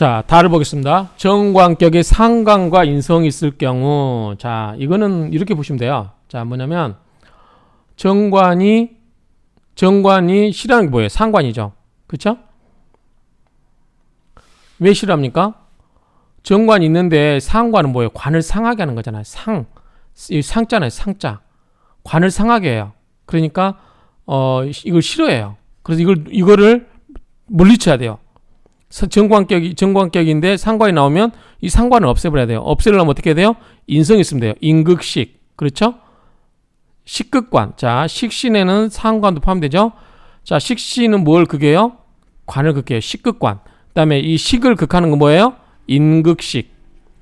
자, 다를 보겠습니다. 정관격에 상관과 인성이 있을 경우, 자, 이거는 이렇게 보시면 돼요. 자, 뭐냐면 정관이 싫어하는 게 뭐예요? 상관이죠. 그쵸? 왜 싫어합니까? 정관이 있는데 상관은 뭐예요? 관을 상하게 하는 거잖아요. 상자잖아요. 상자. 관을 상하게 해요. 그러니까 이걸 싫어해요. 그래서 이거를 물리쳐야 돼요. 정관격인데 상관이 나오면 이 상관을 없애버려야 돼요. 없애려면 어떻게 해야 돼요? 인성이 있으면 돼요. 인극식. 그렇죠? 식극관. 자, 식신에는 상관도 포함되죠. 자, 식신은 뭘 극해요? 관을 극해요. 식극관. 그 다음에 이 식을 극하는 건 뭐예요? 인극식.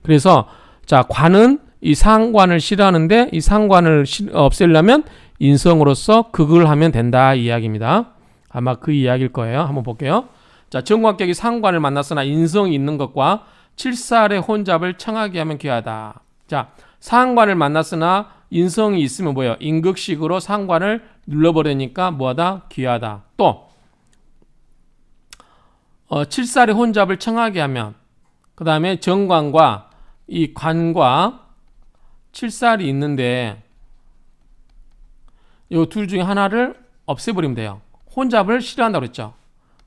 그래서 자, 관은 이 상관을 싫어하는데 이 상관을 없애려면 인성으로서 극을 하면 된다 이 이야기입니다. 아마 그 이야기일 거예요. 한번 볼게요. 자, 정관격이 상관을 만났으나 인성이 있는 것과 칠살의 혼잡을 청하게 하면 귀하다. 자, 상관을 만났으나 인성이 있으면 뭐예요? 인극식으로 상관을 눌러버리니까 뭐하다? 귀하다. 또 칠살의 혼잡을 청하게 하면, 그 다음에 정관과 이 관과 칠살이 있는데 이 둘 중에 하나를 없애버리면 돼요. 혼잡을 싫어한다고 그랬죠.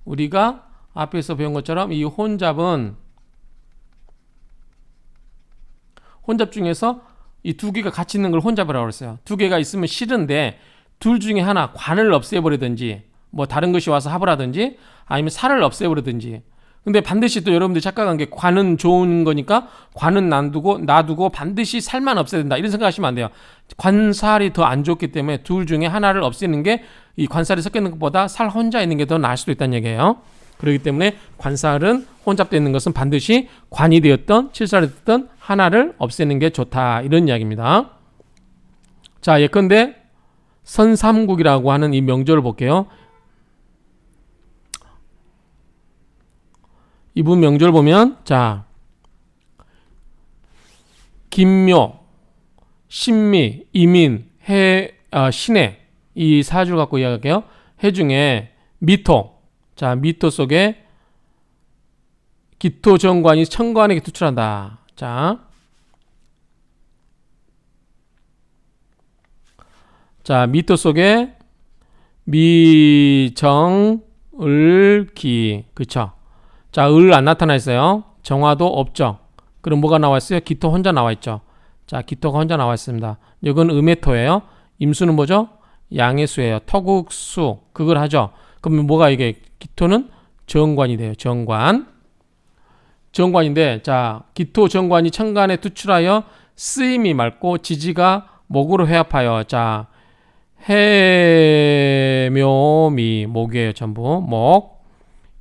우리가 앞에서 배운 것처럼 이 혼잡 중에서 이 두 개가 같이 있는 걸 혼잡이라고 그랬어요. 두 개가 있으면 싫은데 둘 중에 하나 관을 없애버리든지 뭐 다른 것이 와서 합을 하든지 아니면 살을 없애버리든지. 근데 반드시 또 여러분들이 착각한 게 관은 좋은 거니까 관은 놔두고 반드시 살만 없애야 된다 이런 생각하시면 안 돼요. 관살이 더 안 좋기 때문에 둘 중에 하나를 없애는 게 이 관살이 섞여 있는 것보다 살 혼자 있는 게 더 나을 수도 있다는 얘기예요. 그렇기 때문에 관살은 혼잡되어 있는 것은 반드시 관이 되었던 칠살이 되었던 하나를 없애는 게 좋다 이런 이야기입니다. 자, 예컨대 선삼국이라고 하는 이 명조를 볼게요. 이분 명조를 보면 자, 김묘, 신미, 이민, 신해 이 사주를 갖고 이야기할게요. 해 중에 미토. 자, 미토 속에 기토 정관이 천관에게 투출한다. 자, 미토 속에 미, 정, 기. 그쵸? 자, 을 안 나타나 있어요. 정화도 없죠. 그럼 뭐가 나와 있어요? 기토 혼자 나와 있죠. 자, 기토가 혼자 나와 있습니다. 이건 음의 토예요. 임수는 뭐죠? 양의 수예요. 토국수. 그걸 하죠. 그러면 뭐가 이게 기토는 정관이 돼요. 정관인데 자, 기토 정관이 천간에 투출하여 쓰임이 맑고 지지가 목으로 회합하여 자, 해묘미 목이에요. 전부 목.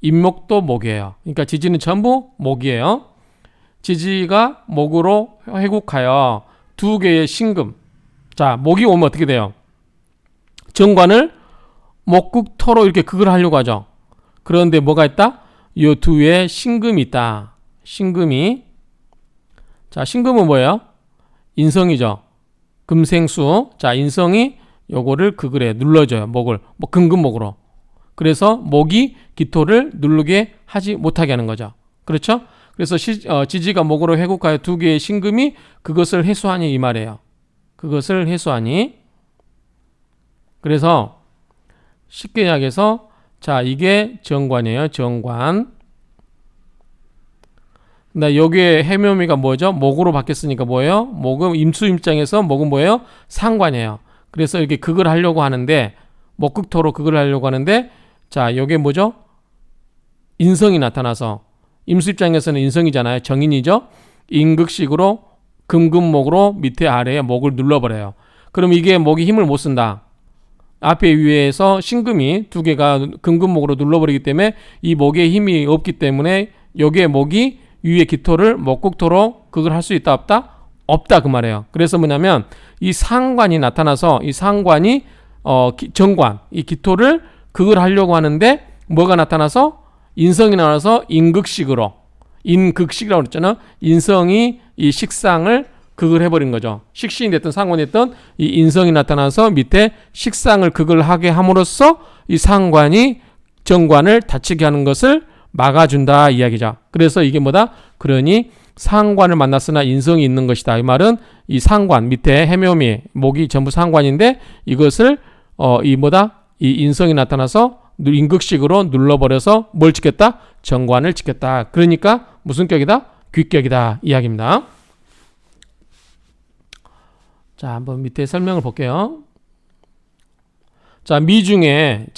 임목도 목이에요. 그러니까 지지는 전부 목이에요. 지지가 목으로 회국하여 두 개의 신금. 자, 목이 오면 어떻게 돼요? 정관을 목극토로 이렇게 극을 하려고 하죠. 그런데 뭐가 있다? 이 두 개의 신금이 있다. 신금이. 자, 신금은 뭐예요? 인성이죠. 금생수. 자, 인성이 요거를 극을 해. 눌러줘요. 목을. 금금목으로. 그래서 목이 기토를 누르게 하지 못하게 하는 거죠. 그렇죠? 그래서 지지가 목으로 회국하여 두 개의 신금이 그것을 해소하니 이 말이에요. 그것을 해소하니. 그래서 쉽게 이야기해서 자, 이게 정관이에요. 정관. 근데 여기에 해묘미가 뭐죠? 목으로 바뀌었으니까 뭐예요? 목은 임수 입장에서 목은 뭐예요? 상관이에요. 그래서 이렇게 극을 하려고 하는데 목극토로 극을 하려고 하는데 자, 여기에 뭐죠? 인성이 나타나서 임수 입장에서는 인성이잖아요. 정인이죠. 인극식으로 금금목으로 밑에 아래에 목을 눌러버려요. 그럼 이게 목이 힘을 못 쓴다. 앞에 위에서 신금이 두 개가 금금목으로 눌러버리기 때문에 이 목에 힘이 없기 때문에 여기에 목이 위에 기토를 목극토로 극을 할 수 있다 없다? 없다 그 말이에요. 그래서 뭐냐면 이 상관이 나타나서 이 상관이 정관 이 기토를 극을 하려고 하는데 뭐가 나타나서 인성이 나와서 인극식이라고 그랬잖아. 인성이 이 식상을 극을 해버린 거죠. 식신이 됐든 상관이 됐든 이 인성이 나타나서 밑에 식상을 극을 하게 함으로써 이 상관이 정관을 다치게 하는 것을 막아준다 이야기죠. 그래서 이게 뭐다? 그러니 상관을 만났으나 인성이 있는 것이다. 이 말은 이 상관 밑에 해묘미 목이 전부 상관인데 이것을 이 뭐다? 이 인성이 나타나서 임극식으로 눌러버려서 뭘 지켰다? 정관을 지켰다. 그러니까 무슨 격이다? 귀격이다 이야기입니다. 자, 한번 밑에 설명을 볼게요. 자, 미중에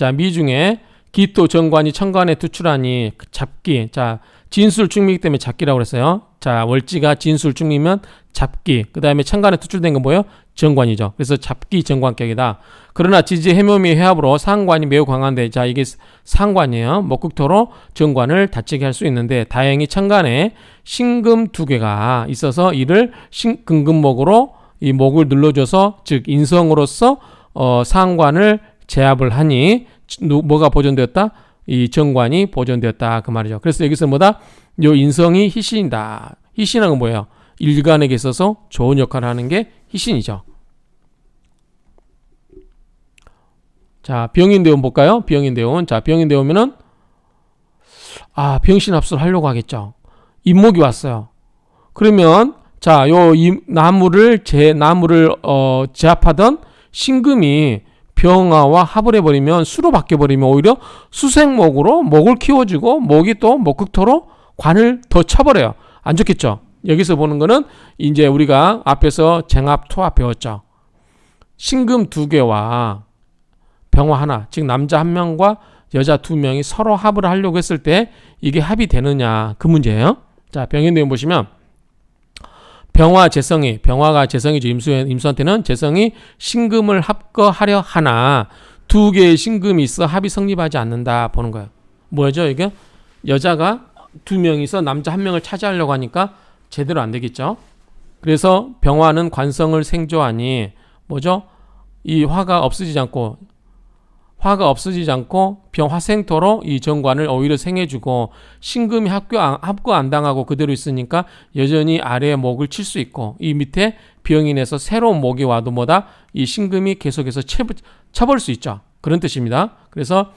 기토 정관이 천간에 투출하니 잡기. 자, 진술충미이기 때문에 잡기라고 그랬어요. 자, 월지가 진술충미면 잡기. 그 다음에 천간에 투출된 건 뭐예요? 정관이죠. 그래서 잡기 정관격이다. 그러나 지지 해묘미 해합으로 상관이 매우 강한데, 자, 이게 상관이에요. 목극토로 정관을 다치게 할 수 있는데 다행히 천간에 신금 두 개가 있어서 이를 금금목으로 이 목을 눌러줘서 즉 인성으로서 상관을 제압을 하니 뭐가 보존되었다? 이 정관이 보존되었다 그 말이죠. 그래서 여기서 뭐다? 요 인성이 희신이다. 희신은 건 뭐예요? 일간에게 있어서 좋은 역할을 하는 게 희신이죠. 자, 병인대운 볼까요? 병인대운. 자, 병인대운면은 병신합수를 하려고 하겠죠. 인목이 왔어요. 그러면 자, 이 나무를 제압하던 신금이 병화와 합을 해버리면 수로 바뀌어버리면 오히려 수생목으로 목을 키워주고 목이 또 목극토로 관을 더 쳐버려요. 안 좋겠죠. 여기서 보는 거는 이제 우리가 앞에서 쟁합 토합 배웠죠. 신금 두 개와 병화 하나, 즉 남자 한 명과 여자 두 명이 서로 합을 하려고 했을 때 이게 합이 되느냐 그 문제예요. 자, 병인대운 보시면 병화가 재성이죠. 임수한테는 재성이 신금을 합거하려 하나 두 개의 신금이 있어 합이 성립하지 않는다 보는 거예요. 뭐죠 이게? 여자가 두 명이서 남자 한 명을 차지하려고 하니까 제대로 안 되겠죠. 그래서 병화는 관성을 생조하니 뭐죠? 이 화가 없어지지 않고 병화생토로 이 정관을 오히려 생해주고 신금이 합거 안 당하고 그대로 있으니까 여전히 아래에 목을 칠 수 있고 이 밑에 병인에서 새로운 목이 와도 뭐다? 이 신금이 계속해서 쳐볼 수 있죠. 그런 뜻입니다. 그래서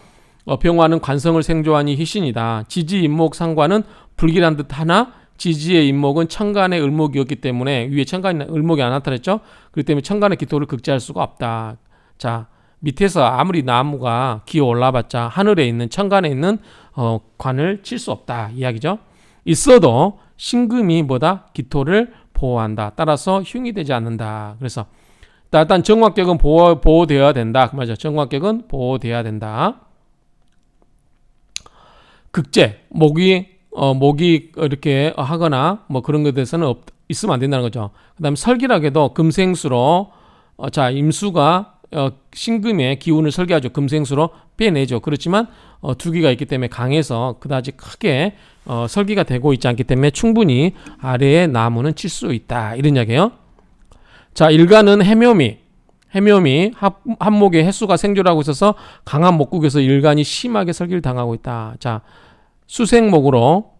병화는 관성을 생조하니 희신이다. 지지 임목 상관은 불길한 듯 하나 지지의 임목은 천간의 을목이었기 때문에 위에 천간의 을목이 안 나타났죠. 그렇기 때문에 천간의 기토를 극제할 수가 없다. 자, 밑에서 아무리 나무가 기어 올라봤자 하늘에 있는 천간에 있는 관을 칠 수 없다 이야기죠. 있어도 신금이 뭐다? 기토를 보호한다. 따라서 흉이 되지 않는다. 그래서 일단 정관격은 보호되어야 된다. 그 말이죠. 정관격은 보호되어야 된다. 극제 목이 이렇게 하거나 뭐 그런 것에 대해서는 있으면 안 된다는 거죠. 그다음에 설기락에도 금생수로 자 임수가 신금의 기운을 설계하죠. 금생수로 빼내죠. 그렇지만 두기가 있기 때문에 강해서 그다지 크게 설계가 되고 있지 않기 때문에 충분히 아래에 나무는 칠 수 있다. 이런 이야기예요. 자, 일간은 해묘미 합목의 횟수가 생존하고 있어서 강한 목국에서 일간이 심하게 설계를 당하고 있다. 자, 수생목으로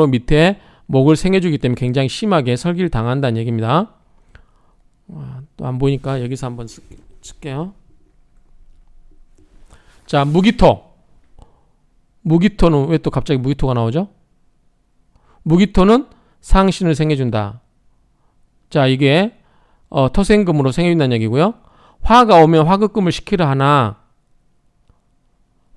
밑에 목을 생해주기 때문에 굉장히 심하게 설계를 당한다는 얘기입니다. 또 안 보이니까 여기서 한번 쓸게요. 자, 무기토는 왜 또 갑자기 무기토가 나오죠? 무기토는 상신을 생해준다. 자, 이게 토생금으로 생해준다는 얘기고요. 화가 오면 화극금을 시키려 하나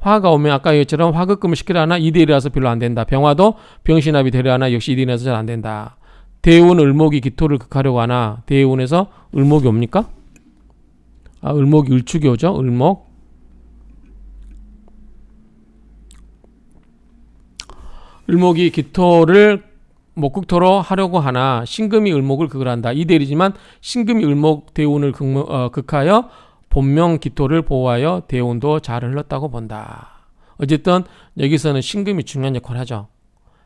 화가 오면 아까 얘기처럼 화극금을 시키려 하나 2대1이라서 별로 안 된다. 병화도 병신합이 되려 하나 역시 2대1이라서 잘 안 된다. 대운 을목이 기토를 극하려고 하나 대운에서 을목이 옵니까? 을목이 을축이 오죠. 을목이 기토를 목극토로 하려고 하나 신금이 을목을 극을 한다. 2대1이지만 신금이 을목 대운을 극하여 본명 기토를 보호하여 대운도 잘 흘렀다고 본다. 어쨌든 여기서는 신금이 중요한 역할을 하죠.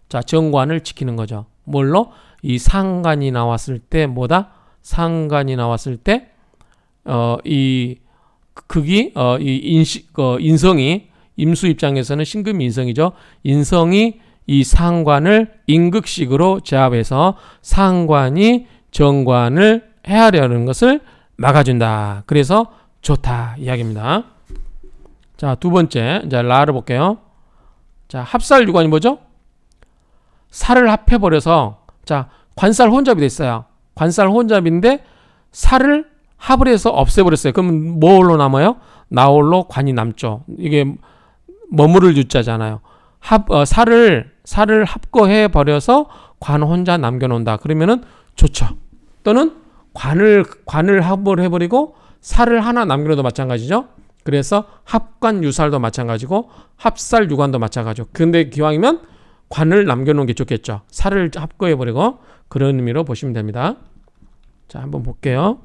자, 정관을 지키는 거죠. 뭘로? 이 상관이 나왔을 때 뭐다? 상관이 나왔을 때 이 극이 인성이 임수 입장에서는 신금이 인성이죠. 인성이 이 상관을 임극식으로 제압해서 상관이 정관을 해하려는 것을 막아준다. 그래서 좋다 이야기입니다. 자, 두 번째. 자, 라를 볼게요. 자, 합살 유관이 뭐죠? 살을 합해버려서, 자, 관살 혼잡이 됐어요. 관살 혼잡인데 살을 합을 해서 없애버렸어요. 그럼 뭘로 남아요? 나홀로 관이 남죠. 이게 머무를 유자잖아요. 살을 합거해 버려서 관 혼자 남겨놓는다. 그러면은 좋죠. 또는 관을 합을 해버리고 살을 하나 남겨놓도 마찬가지죠. 그래서 합관 유살도 마찬가지고 합살 유관도 마찬가지고. 근데 기왕이면 관을 남겨놓은 게 좋겠죠. 살을 합거해버리고. 그런 의미로 보시면 됩니다. 자, 한번 볼게요.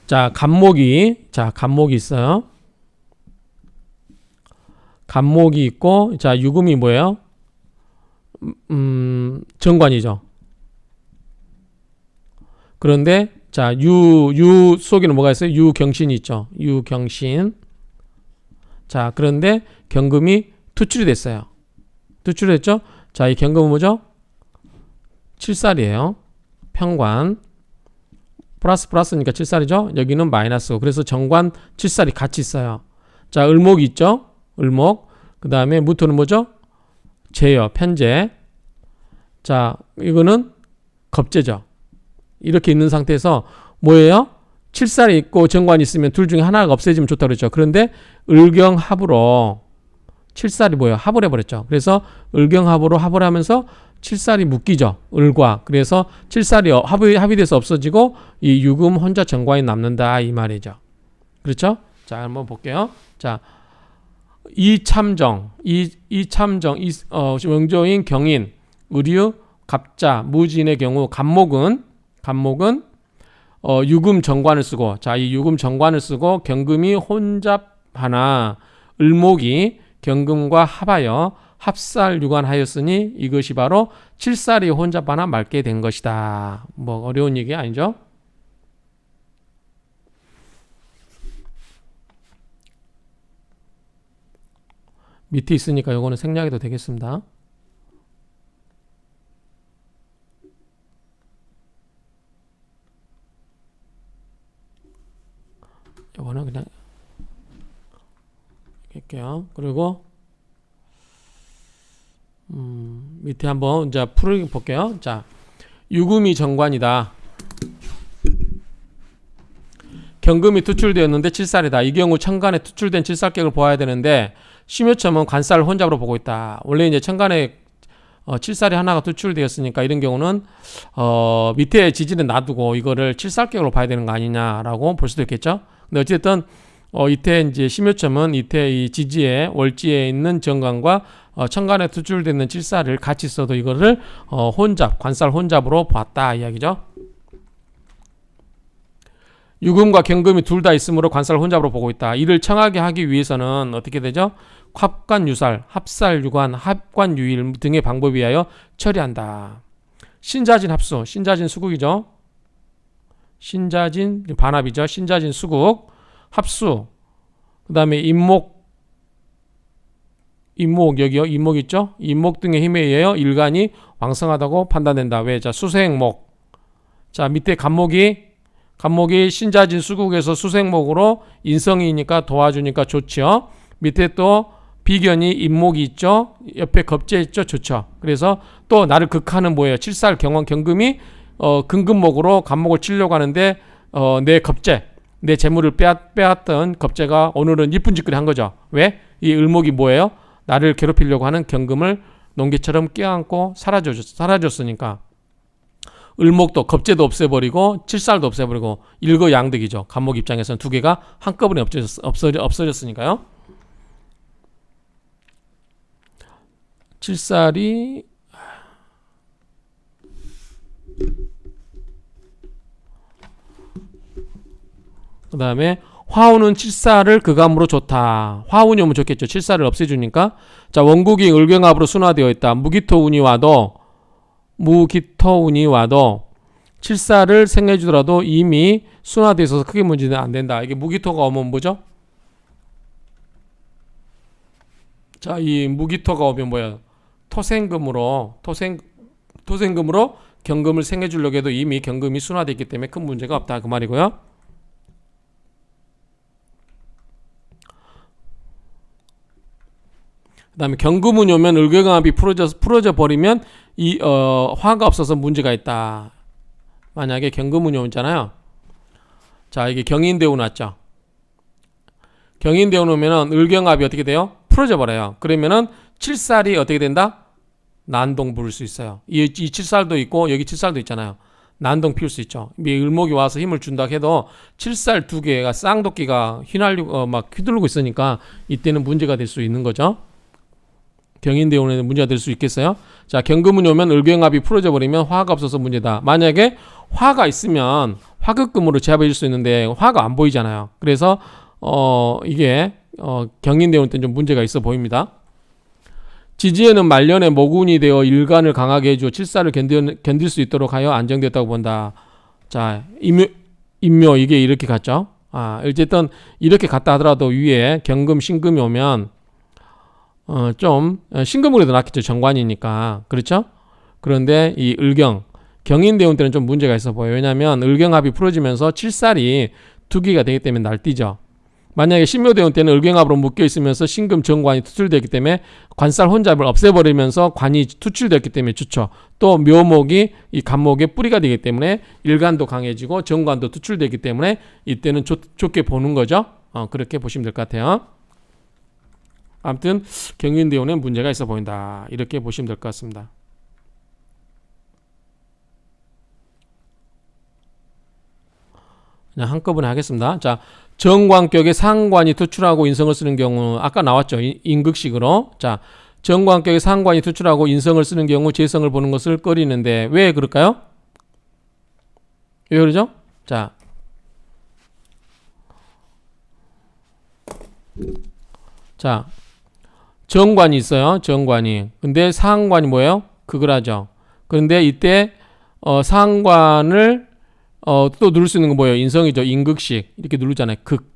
자, 간목이 있어요. 간목이 있고, 자, 유금이 뭐예요? 정관이죠. 그런데, 자, 유 속에는 뭐가 있어요? 유경신이 있죠. 유경신. 자, 그런데 경금이 투출이 됐어요. 투출이 됐죠? 자, 이 경금은 뭐죠? 칠살이에요. 평관. 플러스니까 7살이죠. 여기는 마이너스고. 그래서 정관 7살이 같이 있어요. 자, 을목이 있죠. 을목. 그 다음에 무토는 뭐죠? 재요. 편재. 자, 이거는 겁재죠. 이렇게 있는 상태에서 뭐예요? 7살이 있고 정관이 있으면 둘 중에 하나가 없어지면 좋다고 그랬죠. 그런데 을경합으로 7살이 뭐예요? 합을 해버렸죠. 그래서 을경합으로 합을 하면서 7살이 묶이죠. 을과. 그래서 7살이 합이 돼서 없어지고 이 유금 혼자 정관이 남는다 이 말이죠. 그렇죠? 자, 한번 볼게요. 자, 이참정, 명조인 경인, 의류, 갑자, 무진의 경우 간목은 유금 정관을 쓰고, 자, 이 유금 정관을 쓰고 경금이 혼잡하나 을목이 경금과 합하여 합살 유관하였으니 이것이 바로 7살이 혼잡하나 맑게 된 것이다. 뭐 어려운 얘기 아니죠? 밑에 있으니까 요거는 생략해도 되겠습니다. 요거는 그냥 할게요. 그리고 밑에 한번 이제 풀을 볼게요. 자, 유금이 정관이다. 경금이 투출되었는데 7살이다. 이 경우 천간에 투출된 7살격을 보아야 되는데 심효첨은 관살을 혼잡으로 보고 있다. 원래 이제 천간에 7살이 하나가 투출되었으니까 이런 경우는 밑에 지지는 놔두고 이거를 7살격으로 봐야 되는 거 아니냐라고 볼 수도 있겠죠. 근데 어쨌든 이태 이제 심효첨은 이태 이 지지에 월지에 있는 정관과 천간에 투출되는 7살을 같이 써도 이거를 관살 혼잡으로 봤다 이야기죠. 유금과 경금이 둘 다 있으므로 관살 혼잡으로 보고 있다. 이를 청하게 하기 위해서는 어떻게 되죠? 합관 유살, 합살 유관, 합관 유일 등의 방법에 의하여 처리한다. 신자진 합수, 신자진 수국이죠. 신자진 반합이죠. 신자진 수국, 합수. 그 다음에 임목 여기요. 임목 있죠. 임목 등의 힘에 의하여 일간이 왕성하다고 판단된다. 왜? 자, 수생목. 자, 밑에 간목이 신자진 수국에서 수생목으로 인성이니까 도와주니까 좋죠. 밑에 또 비견이 임목이 있죠. 옆에 겁재 있죠. 좋죠. 그래서 또 나를 극하는 뭐예요? 7살 경금이 근금목으로 간목을 치려고 하는데 내 겁재, 내 재물을 빼앗던 겁재가 오늘은 이쁜 짓거리 한 거죠. 왜? 이 을목이 뭐예요? 나를 괴롭히려고 하는 경금을 농개처럼 껴안고 사라졌으니까 을목도 겁재도 없애버리고 7살도 없애버리고 일거양득이죠. 간목 입장에서는 두 개가 한꺼번에 없어졌으니까요. 7살이 그 다음에 화우는 7살을 극암으로 좋다. 화운이 오면 좋겠죠. 7살을 없애주니까. 자, 원국이 을경합으로 순화되어 있다. 무기토운이 와도 7살을 생겨주더라도 이미 순화되어 있어서 크게 문제는 안 된다. 이게 무기토가 오면 뭐죠? 자, 이 무기토가 오면 뭐야? 토생금으로 경금을 생겨주려고 해도 이미 경금이 순화되어 있기 때문에 큰 문제가 없다 그 말이고요. 그 다음에 경금운이 오면 을경합이 풀어져 버리면 이 화가 없어서 문제가 있다. 만약에 경금운이 오잖아요. 자, 이게 경인대운 왔죠. 경인대운 오면은 을경합이 어떻게 돼요? 풀어져 버려요. 그러면은 칠살이 어떻게 된다? 난동 부를 수 있어요. 이 칠살도 있고 여기 칠살도 있잖아요. 난동 피울 수 있죠. 을목이 와서 힘을 준다 해도 칠살 두 개가 쌍도끼가 휘날리고 막 휘두르고 있으니까 이때는 문제가 될 수 있는 거죠. 경인대운에는 문제가 될 수 있겠어요? 자, 경금운이 오면 을경합이 풀어져 버리면 화가 없어서 문제다. 만약에 화가 있으면 화극금으로 제압해 줄 수 있는데 화가 안 보이잖아요. 그래서 이게 경인대운 때는 좀 문제가 있어 보입니다. 지지에는 말년에 모군이 되어 일간을 강하게 해주어 칠살을 견딜 수 있도록 하여 안정되었다고 본다. 자, 인묘 이게 이렇게 갔죠. 어쨌든 이렇게 갔다 하더라도 위에 경금, 신금이 오면 좀 신금으로 더 낫겠죠. 정관이니까. 그렇죠? 그런데 이 경인대운 때는 좀 문제가 있어 보여요. 왜냐하면 을경합이 풀어지면서 칠살이 투기가 되기 때문에 날뛰죠. 만약에 신묘대운 때는 을경합으로 묶여 있으면서 신금 정관이 투출되기 때문에 관살 혼잡을 없애버리면서 관이 투출되었기 때문에 좋죠. 또 묘목이 이 간목의 뿌리가 되기 때문에 일간도 강해지고 정관도 투출되기 때문에 이때는 좋게 보는 거죠. 그렇게 보시면 될 것 같아요. 아무튼 경인대운에 문제가 있어 보인다. 이렇게 보시면 될 것 같습니다. 그냥 한꺼번에 하겠습니다. 자, 정관격에 상관이 투출하고 인성을 쓰는 경우 아까 나왔죠. 인극식으로. 자, 정관격에 상관이 투출하고 인성을 쓰는 경우 재성을 보는 것을 꺼리는데 왜 그럴까요? 왜 그러죠? 자, 정관이 있어요. 정관이. 근데 상관이 뭐예요? 극을 하죠. 그런데 이때 상관을 또 누를 수 있는 건 뭐예요? 인성이죠. 인극식. 이렇게 누르잖아요. 극.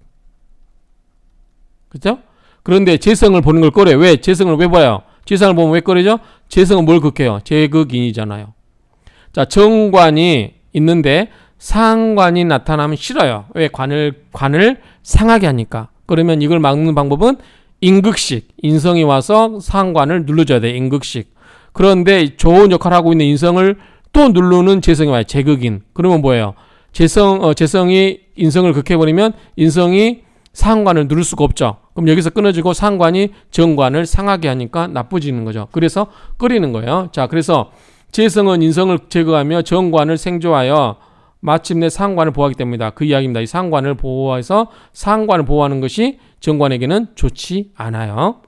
그렇죠? 그런데 재성을 보는 걸 꺼려요. 왜? 재성을 왜 봐요? 재성을 보면 왜 꺼려죠? 재성은 뭘 극해요? 재극인이잖아요. 자, 정관이 있는데 상관이 나타나면 싫어요. 왜? 관을 상하게 하니까. 그러면 이걸 막는 방법은 인극식. 인성이 와서 상관을 눌러줘야 돼. 인극식. 그런데 좋은 역할을 하고 있는 인성을 또 누르는 재성이 와요. 재극인. 그러면 뭐예요? 재성이 인성을 극해버리면 인성이 상관을 누를 수가 없죠. 그럼 여기서 끊어지고 상관이 정관을 상하게 하니까 나쁘지는 거죠. 그래서 끓이는 거예요. 자, 그래서 재성은 인성을 제거하며 정관을 생조하여 마침내 상관을 보호하기 때문이다. 그 이야기입니다. 이 상관을 보호해서 상관을 보호하는 것이 정관에게는 좋지 않아요.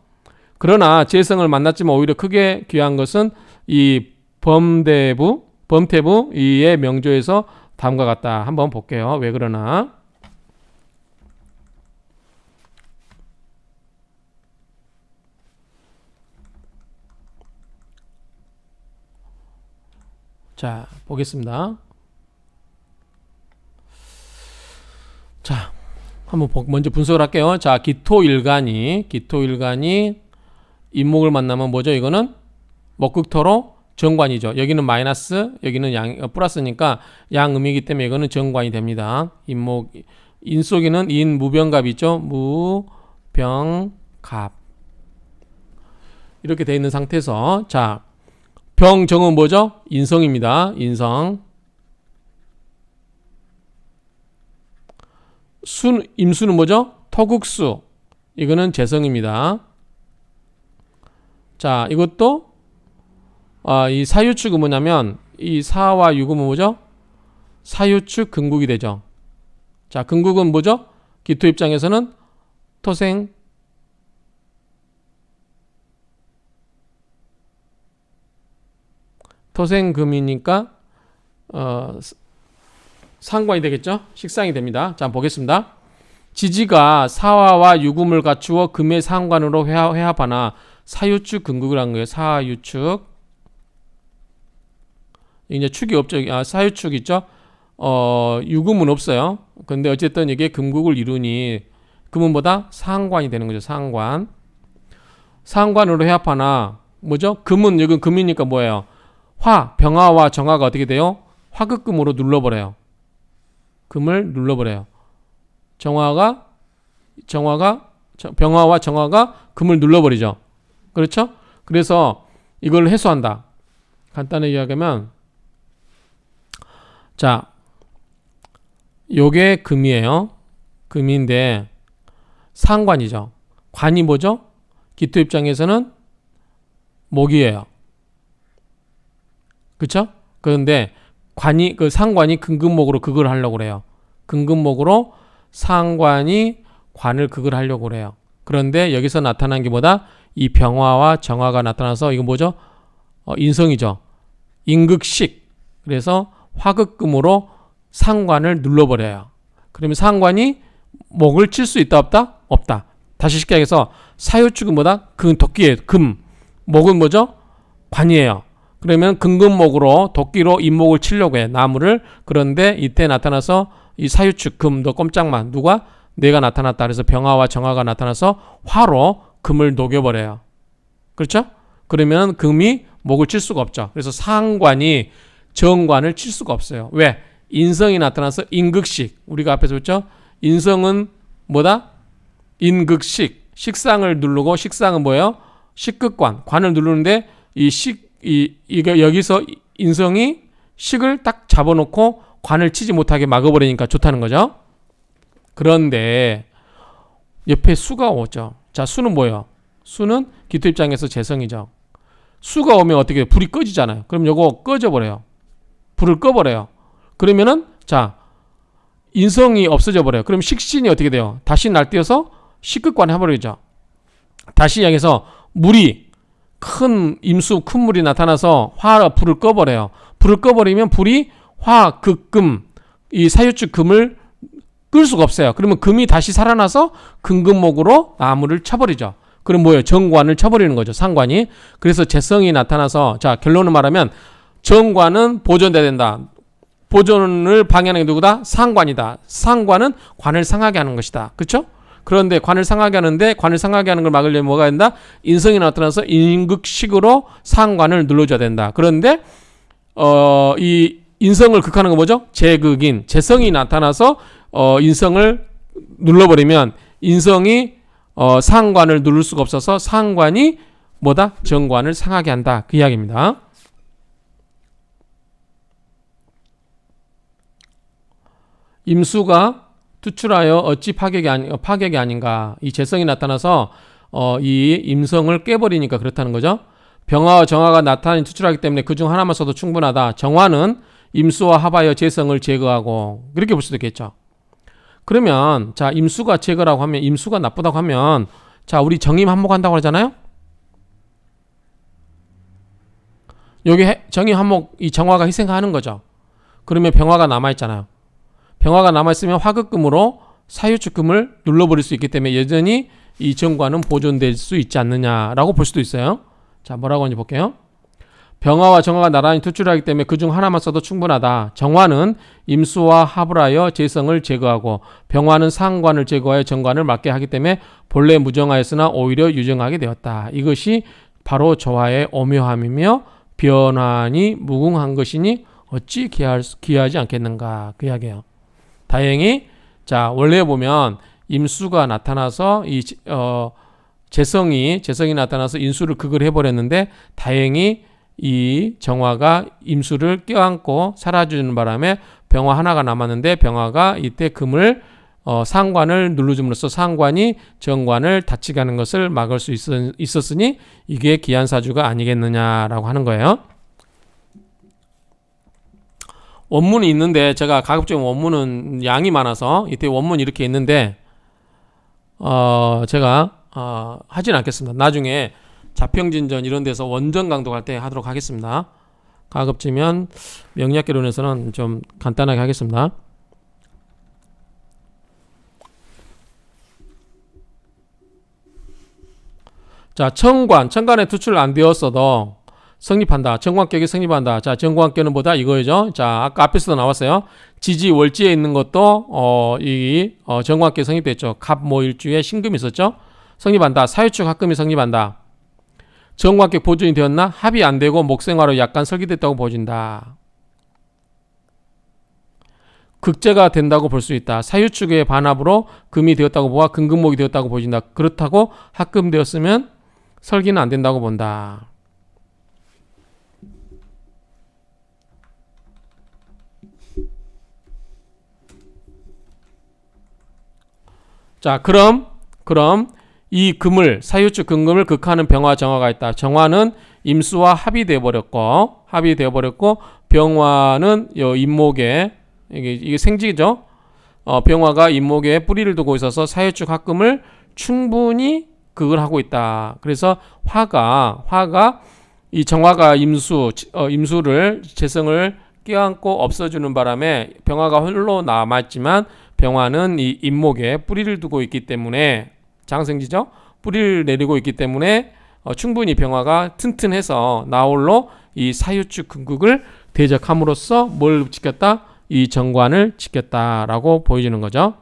그러나 재성을 만났지만 오히려 크게 귀한 것은 이 범태부 이의 명조에서 다음과 같다. 한번 볼게요. 왜 그러나? 자, 보겠습니다. 자, 한번 먼저 분석을 할게요. 자, 기토일간이 인목을 만나면 뭐죠? 이거는 목극토로 정관이죠. 여기는 마이너스, 여기는 플러스니까 양음이기 때문에 이거는 정관이 됩니다. 인속에는 인무병갑이 있죠. 무병갑. 이렇게 되어 있는 상태에서 자, 병정은 뭐죠? 인성입니다. 인성. 임수는 뭐죠? 토극수. 이거는 재성입니다. 자, 이것도 이 사유축은 뭐냐면 이 사와 유금은 뭐죠? 사유축 근국이 되죠. 자, 근국은 뭐죠? 기토 입장에서는 토생금이니까 상관이 되겠죠? 식상이 됩니다. 자, 보겠습니다. 지지가 사화와 유금을 갖추어 금의 상관으로 회합하나 사유축 근국을 한 거예요. 사유축. 이제 축이 없죠. 사유축 있죠? 유금은 없어요. 근데 어쨌든 이게 금국을 이루니 금은 뭐다? 상관이 되는 거죠. 상관으로 회합하나 뭐죠? 금은 여기 금이니까 뭐예요? 병화와 정화가 어떻게 돼요? 화극금으로 눌러버려요. 금을 눌러버려요. 병화와 정화가 금을 눌러버리죠. 그렇죠? 그래서 이걸 해소한다. 간단하게 이야기하면, 자, 요게 금이에요. 금인데 상관이죠. 관이 뭐죠? 기토 입장에서는 목이에요. 그렇죠? 그런데 그 상관이 금금목으로 극을 하려고 그래요. 금금목으로 상관이 관을 극을 하려고 그래요. 그런데 여기서 나타난 게 뭐다? 이 병화와 정화가 나타나서 이거 뭐죠? 인성이죠. 인극식. 그래서 화극금으로 상관을 눌러버려요. 그러면 상관이 목을 칠 수 있다 없다? 없다. 다시 쉽게 얘기해서 사유축은 뭐다? 그 도끼예요. 금. 목은 뭐죠? 관이에요. 그러면 금금목으로 도끼로 잇목을 치려고 해. 나무를. 그런데 이때 나타나서 이 사유축 금 너 꼼짝마. 누가? 내가 나타났다. 그래서 병화와 정화가 나타나서 화로 금을 녹여버려요. 그렇죠? 그러면 금이 목을 칠 수가 없죠. 그래서 상관이 정관을 칠 수가 없어요. 왜? 인성이 나타나서 인극식. 우리가 앞에서 봤죠? 인성은 뭐다? 인극식. 식상을 누르고 식상은 뭐예요? 식극관. 관을 누르는데 이게 여기서 인성이 식을 딱 잡아놓고 관을 치지 못하게 막아버리니까 좋다는 거죠. 그런데 옆에 수가 오죠. 자, 수는 뭐예요? 수는 기토 입장에서 재성이죠. 수가 오면 어떻게 해요? 불이 꺼지잖아요. 그럼 요거 꺼져버려요. 불을 꺼버려요. 그러면은 자, 인성이 없어져 버려요. 그럼 식신이 어떻게 돼요? 다시 날뛰어서 식극관 해버리죠. 다시 이야기해서 물이 큰 임수 큰 물이 나타나서 불을 꺼버려요. 불을 꺼버리면 불이 극금 이 사유축 금을 끌 수가 없어요. 그러면 금이 다시 살아나서 금금목으로 나무를 쳐버리죠. 그럼 뭐예요? 정관을 쳐버리는 거죠. 상관이. 그래서 재성이 나타나서 자, 결론을 말하면 정관은 보존돼야 된다. 보존을 방해하는 게 누구다? 상관이다. 상관은 관을 상하게 하는 것이다. 그렇죠? 그런데 관을 상하게 하는데 관을 상하게 하는 걸 막으려면 뭐가 된다? 인성이 나타나서 인극식으로 상관을 눌러줘야 된다. 그런데 이 인성을 극하는 건 뭐죠? 재극인. 재성이 나타나서 인성을 눌러버리면 인성이 상관을 누를 수가 없어서 상관이 뭐다? 정관을 상하게 한다. 그 이야기입니다. 임수가 투출하여 어찌 파격이 아닌가. 이 재성이 나타나서 이 임성을 깨버리니까 그렇다는 거죠. 병화와 정화가 나타나니 투출하기 때문에 그중 하나만 써도 충분하다. 정화는 임수와 합하여 재성을 제거하고 그렇게 볼 수도 있겠죠. 그러면 자, 임수가 제거라고 하면 임수가 나쁘다고 하면 자, 우리 정임 한목한다고 하잖아요. 여기 정임 한목 이 정화가 희생하는 거죠. 그러면 병화가 남아있잖아요. 병화가 남아있으면 화극금으로 사유축금을 눌러버릴 수 있기 때문에 여전히 이 정관은 보존될 수 있지 않느냐라고 볼 수도 있어요. 자, 뭐라고 하는지 볼게요. 병화와 정화가 나란히 투출하기 때문에 그중 하나만 써도 충분하다. 정화는 임수와 합을 하여 재성을 제거하고 병화는 상관을 제거하여 정관을 맞게 하기 때문에 본래 무정하였으나 오히려 유정하게 되었다. 이것이 바로 조화의 오묘함이며 변환이 무궁한 것이니 어찌 기하지 않겠는가. 그 이야기예요. 다행히 자, 원래 보면 임수가 나타나서 이 재성이 나타나서 인수를 극을 해버렸는데 다행히 이 정화가 임수를 껴안고 사라지는 바람에 병화 하나가 남았는데 병화가 이때 금을 상관을 누르줌으로써 상관이 정관을 다치게 하는 것을 막을 수 있었으니 이게 기한사주가 아니겠느냐라고 하는 거예요. 원문이 있는데 제가 가급적 원문은 양이 많아서 이때 원문 이렇게 있는데 제가 하진 않겠습니다. 나중에 자평진전 이런 데서 원전 강독할 때 하도록 하겠습니다. 가급적이면 명리학개론에서는 좀 간단하게 하겠습니다. 자, 천관에 투출 안 되었어도 성립한다. 정관격이 성립한다. 자, 정관격은 뭐다? 이거죠. 자, 아까 앞에서도 나왔어요. 지지 월지에 있는 것도 정관격 성립됐죠. 갑모일주에 신금이 있었죠. 성립한다. 사유축 합금이 성립한다. 정관격 보존이 되었나? 합이 안 되고 목생화로 약간 설계됐다고 보여진다. 극제가 된다고 볼 수 있다. 사유축의 반합으로 금이 되었다고 보아 금금목이 되었다고 보여진다. 그렇다고 합금되었으면 설기는 안 된다고 본다. 자, 그럼 이 금을 사유축 금금을 극하는 병화 정화가 있다. 정화는 임수와 합이 되어버렸고 병화는 요 임목에 이게 생지죠. 병화가 임목에 뿌리를 두고 있어서 사유축 합금을 충분히 극을 하고 있다. 그래서 화가 이 정화가 임수를 재성을 껴안고 없어주는 바람에 병화가 홀로 남았지만 병화는 이 임목에 뿌리를 두고 있기 때문에 장생지죠. 뿌리를 내리고 있기 때문에 충분히 병화가 튼튼해서 나홀로 이 사유축 금극을 대적함으로써 뭘 지켰다? 이 정관을 지켰다라고 보여지는 거죠.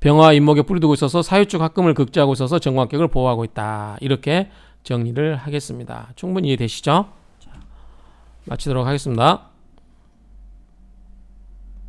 병화 임목에 뿌리 두고 있어서 사유축 합금을 극제하고 있어서 정관격을 보호하고 있다. 이렇게 정리를 하겠습니다. 충분히 이해되시죠? 자, 마치도록 하겠습니다.